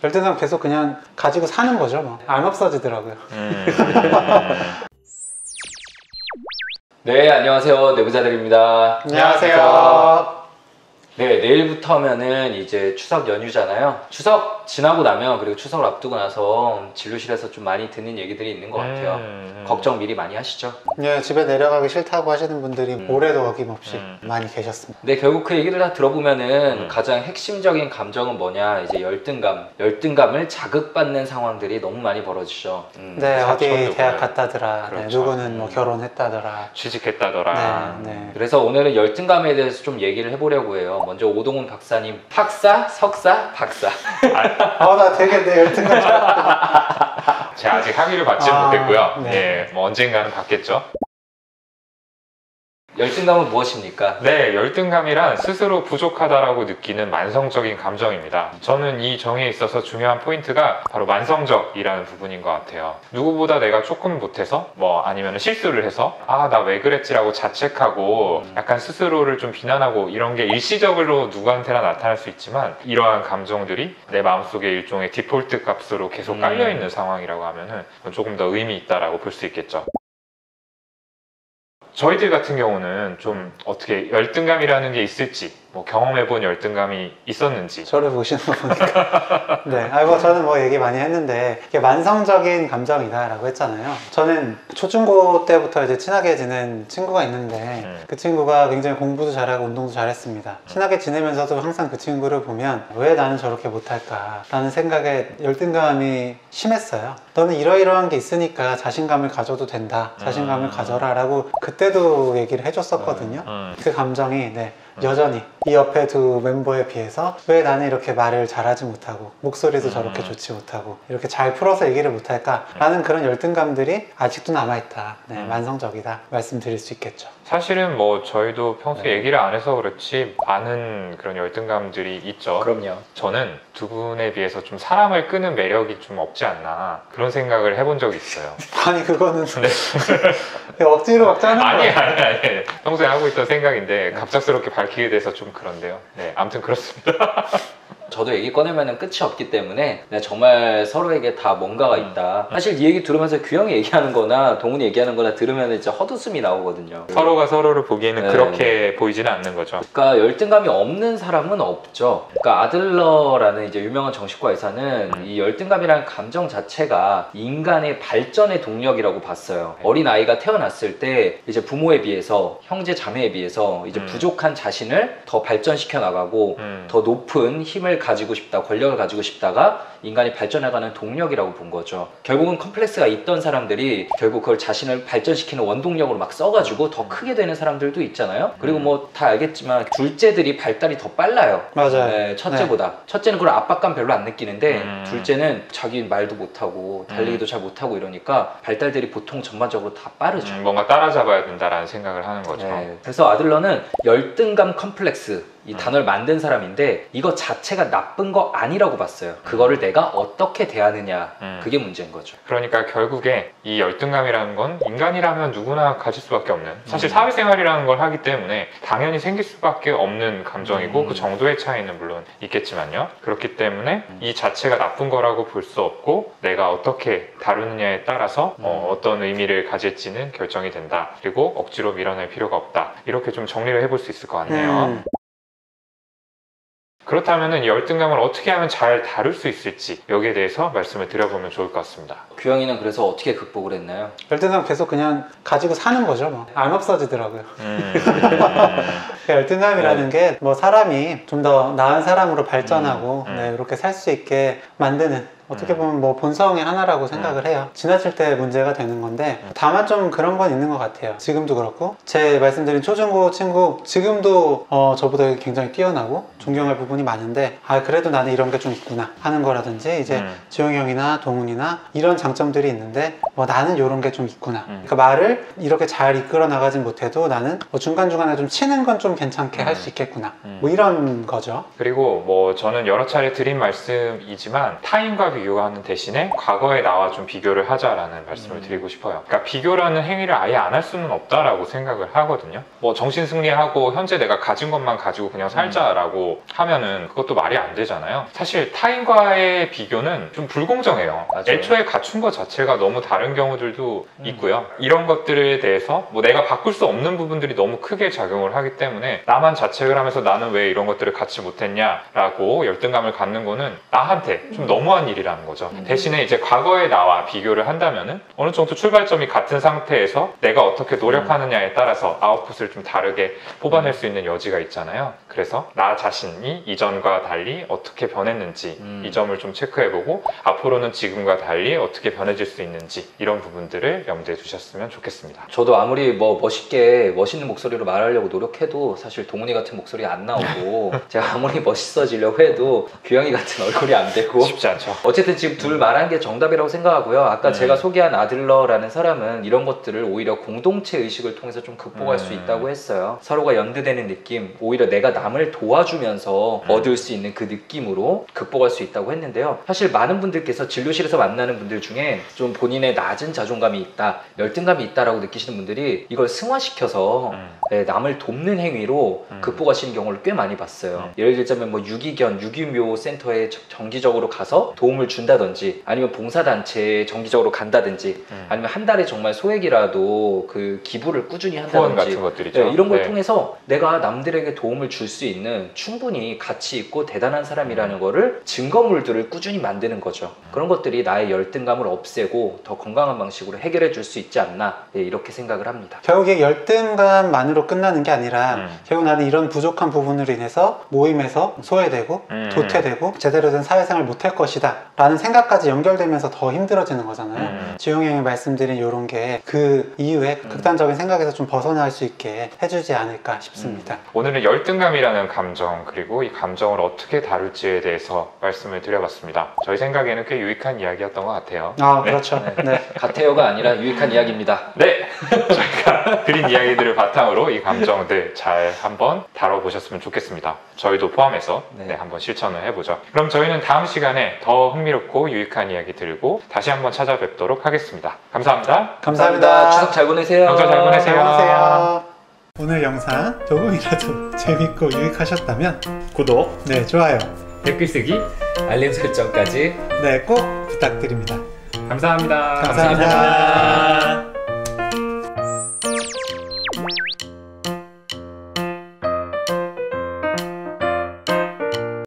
열등감 계속 그냥 가지고 사는 거죠. 뭐. 안 없어지더라고요. 네, 안녕하세요. 내부자들입니다. 안녕하세요. 네, 내일부터면은 이제 추석 연휴잖아요. 추석 지나고 나면, 그리고 추석을 앞두고 나서 진료실에서 좀 많이 듣는 얘기들이 있는 것 같아요. 걱정 미리 많이 하시죠? 네, 집에 내려가기 싫다고 하시는 분들이 올해도 어김없이 많이 계셨습니다. 네, 결국 그 얘기를 다 들어보면은 가장 핵심적인 감정은 뭐냐, 이제 열등감을 자극받는 상황들이 너무 많이 벌어지죠. 네, 어디 사촌 대학 누구는. 갔다더라. 그렇죠. 네, 누구는 뭐 결혼했다더라. 취직했다더라. 네. 그래서 오늘은 열등감에 대해서 좀 얘기를 해보려고 해요. 먼저 오동훈 박사님, 학사, 석사, 박사. 나 되게 내 열등감 제가 아직 학위를 받지는 못했고요. 네. 예, 뭐 언젠가는 받겠죠. 열등감은 무엇입니까? 네, 열등감이란 스스로 부족하다라고 느끼는 만성적인 감정입니다. 저는 이 정의에 있어서 중요한 포인트가 바로 만성적이라는 부분인 것 같아요. 누구보다 내가 조금 못해서 아니면 실수를 해서 나 왜 그랬지라고 자책하고 약간 스스로를 좀 비난하고 이런 게 일시적으로 누구한테나 나타날 수 있지만, 이러한 감정들이 내 마음속에 일종의 디폴트 값으로 계속 깔려있는 상황이라고 하면은 조금 더 의미 있다라고 볼 수 있겠죠. 저희들 같은 경우는 좀 어떻게 열등감이라는 게 있을지, 경험해본 열등감이 있었는지. 저를 보시는 거 보니까 네, 저는 얘기 많이 했는데 이게 만성적인 감정이다라고 했잖아요. 저는 초중고 때부터 이제 친하게 지낸 친구가 있는데 그 친구가 굉장히 공부도 잘하고 운동도 잘했습니다. 친하게 지내면서도 항상 그 친구를 보면 왜 나는 저렇게 못할까 라는 생각에 열등감이 심했어요. 너는 이러이러한 게 있으니까 자신감을 가져도 된다, 자신감을 가져라 라고 그때도 얘기를 해줬었거든요. 그 감정이 여전히 이 옆에 두 멤버에 비해서 왜 나는 이렇게 말을 잘하지 못하고 목소리도 저렇게 좋지 못하고 이렇게 잘 풀어서 얘기를 못할까 라는 그런 열등감들이 아직도 남아있다. 만성적이다 말씀드릴 수 있겠죠. 사실은 저희도 평소에 얘기를 안 해서 그렇지 많은 그런 열등감들이 있죠. 그럼요. 저는 두 분에 비해서 좀 사람을 끄는 매력이 좀 없지 않나 그런 생각을 해본 적이 있어요. 아니 그거는 억지로 막 짜는 아니 거예요. 평소에 하고 있던 생각인데 갑작스럽게 밝히게 돼서 좀 그런데요. 네, 아무튼 그렇습니다. 저도 얘기 꺼내면 끝이 없기 때문에 정말 서로에게 다 뭔가가 있다. 사실 이 얘기 들으면서 규영이 얘기하는 거나 동훈이 얘기하는 거나 들으면 이제 헛웃음이 나오거든요. 서로가 서로를 보기에는 그렇게 보이지는 않는 거죠. 그러니까 열등감이 없는 사람은 없죠. 그러니까 아들러라는 이제 유명한 정신과 의사는 이 열등감이라는 감정 자체가 인간의 발전의 동력이라고 봤어요. 어린 아이가 태어났을 때 이제 부모에 비해서, 형제 자매에 비해서 이제 부족한 자신을 더 발전시켜 나가고 더 높은 힘을 가지고 싶다, 권력을 가지고 싶다가 인간이 발전해가는 동력이라고 본 거죠. 결국은 컴플렉스가 있던 사람들이 결국 그걸 자신을 발전시키는 원동력으로 막 써가지고 더 크게 되는 사람들도 있잖아요. 그리고 다 알겠지만 둘째들이 발달이 더 빨라요. 맞아요. 첫째보다. 첫째는 그런 압박감 별로 안 느끼는데 둘째는 자기 말도 못하고 달리기도 잘 못하고 이러니까 발달들이 보통 전반적으로 다 빠르죠. 뭔가 따라잡아야 된다라는 생각을 하는 거죠. 그래서 아들러는 열등감 컴플렉스, 이 단어를 만든 사람인데 이거 자체가 나쁜 거 아니라고 봤어요. 그거를 내가 어떻게 대하느냐, 그게 문제인 거죠. 그러니까 결국에 이 열등감이라는 건 인간이라면 누구나 가질 수밖에 없는, 사실 사회생활이라는 걸 하기 때문에 당연히 생길 수밖에 없는 감정이고 그 정도의 차이는 물론 있겠지만요. 그렇기 때문에 이 자체가 나쁜 거라고 볼 수 없고 내가 어떻게 다루느냐에 따라서 어떤 의미를 가질지는 결정이 된다. 그리고 억지로 밀어낼 필요가 없다. 이렇게 좀 정리를 해볼 수 있을 것 같네요. 그렇다면 이 열등감을 어떻게 하면 잘 다룰 수 있을지 여기에 대해서 말씀을 드려보면 좋을 것 같습니다. 규영이는 그래서 어떻게 극복을 했나요? 열등감 계속 그냥 가지고 사는 거죠. 안 없어지더라고요. 열등감이라는 게 사람이 좀 더 나은 사람으로 발전하고 이렇게 살 수 있게 만드는, 어떻게 보면 본성의 하나라고 생각을 해요. 지나칠 때 문제가 되는 건데 다만 좀 그런 건 있는 것 같아요. 지금도 그렇고 제 말씀드린 초중고 친구 지금도 저보다 굉장히 뛰어나고 존경할 부분이 많은데 그래도 나는 이런 게 좀 있구나 하는 거라든지, 이제 지용이 형이나 동훈이나 이런 장점들이 있는데 나는 이런 게 좀 있구나. 그러니까 말을 이렇게 잘 이끌어 나가진 못해도 나는 중간중간에 좀 치는 건 좀 괜찮게 할 수 있겠구나. 이런 거죠. 그리고 저는 여러 차례 드린 말씀이지만 타인과 비교하는 대신에 과거에 나와 좀 비교를 하자라는 말씀을 드리고 싶어요. 그러니까 비교라는 행위를 아예 안 할 수는 없다라고 생각을 하거든요. 정신 승리하고 현재 내가 가진 것만 가지고 그냥 살자라고 있다고 하면은 그것도 말이 안 되잖아요. 사실 타인과의 비교는 좀 불공정해요. 맞아요. 애초에 갖춘 것 자체가 너무 다른 경우들도 있고요. 이런 것들에 대해서 뭐 내가 바꿀 수 없는 부분들이 너무 크게 작용을 하기 때문에 나만 자책을 하면서 나는 왜 이런 것들을 갖지 못했냐라고 열등감을 갖는 거는 나한테 좀 너무한 일이라는 거죠. 대신에 이제 과거의 나와 비교를 한다면은 어느 정도 출발점이 같은 상태에서 내가 어떻게 노력하느냐에 따라서 아웃풋을 좀 다르게 뽑아낼 수 있는 여지가 있잖아요. 그래서 나 자신이 이전과 달리 어떻게 변했는지 이 점을 좀 체크해보고 앞으로는 지금과 달리 어떻게 변해질 수 있는지 이런 부분들을 염두에 두셨으면 좋겠습니다. 저도 아무리 뭐 멋있는 목소리로 말하려고 노력해도 사실 동훈이 같은 목소리 안 나오고 제가 아무리 멋있어지려고 해도 규영이 같은 얼굴이 안 되고 쉽지 않죠. 어쨌든 지금 둘 말한 게 정답이라고 생각하고요. 아까 제가 소개한 아들러라는 사람은 이런 것들을 오히려 공동체 의식을 통해서 좀 극복할 수 있다고 했어요. 서로가 연대되는 느낌, 오히려 내가 남을 도와주면서 얻을 수 있는 그 느낌으로 극복할 수 있다고 했는데요. 사실 많은 분들께서 진료실에서 만나는 분들 중에 좀 본인의 낮은 자존감이 있다, 열등감이 있다라고 느끼시는 분들이 이걸 승화시켜서 남을 돕는 행위로 극복하시는 경우를 꽤 많이 봤어요. 예를 들자면 뭐 유기견, 유기묘 센터에 정기적으로 가서 도움을 준다든지 아니면 봉사단체에 정기적으로 간다든지 아니면 한 달에 정말 소액이라도 그 기부를 꾸준히 후원 한다든지 같은 것들이죠. 네, 이런 걸 네. 통해서 내가 남들에게 도움을 줄 수 있는 충분히 가치 있고 대단한 사람이라는 거를 증거물들을 꾸준히 만드는 거죠. 그런 것들이 나의 열등감을 없애고 더 건강한 방식으로 해결해 줄 수 있지 않나 네, 이렇게 생각을 합니다. 결국에 열등감만으로 끝나는 게 아니라 결국 나는 이런 부족한 부분으로 인해서 모임에서 소외되고 도태되고 제대로 된 사회생활을 못할 것이다 라는 생각까지 연결되면서 더 힘들어지는 거잖아요. 지용이 형이 말씀드린 이런 게 그 이후에 극단적인 생각에서 좀 벗어날 수 있게 해주지 않을까 싶습니다. 오늘은 열등감이라는 감정 그리고 이 감정을 어떻게 다룰지에 대해서 말씀을 드려봤습니다. 저희 생각에는 꽤 유익한 이야기였던 것 같아요. 아 그렇죠. 네. 같아요가 아니라 유익한 이야기입니다. 네! 저희가 드린 이야기들을 바탕으로 이 감정들 잘 한번 다뤄보셨으면 좋겠습니다. 저희도 포함해서 네. 한번 실천을 해보죠. 그럼 저희는 다음 시간에 더 흥미롭고 유익한 이야기 들고 다시 한번 찾아뵙도록 하겠습니다. 감사합니다. 감사합니다. 추석 잘 보내세요. 명절 잘 보내세요. 잘 보내세요. 오늘 영상 조금이라도 재밌고 유익하셨다면 구독, 네 좋아요 댓글 쓰기 알림 설정까지 네 꼭 부탁드립니다. 감사합니다. 감사합니다.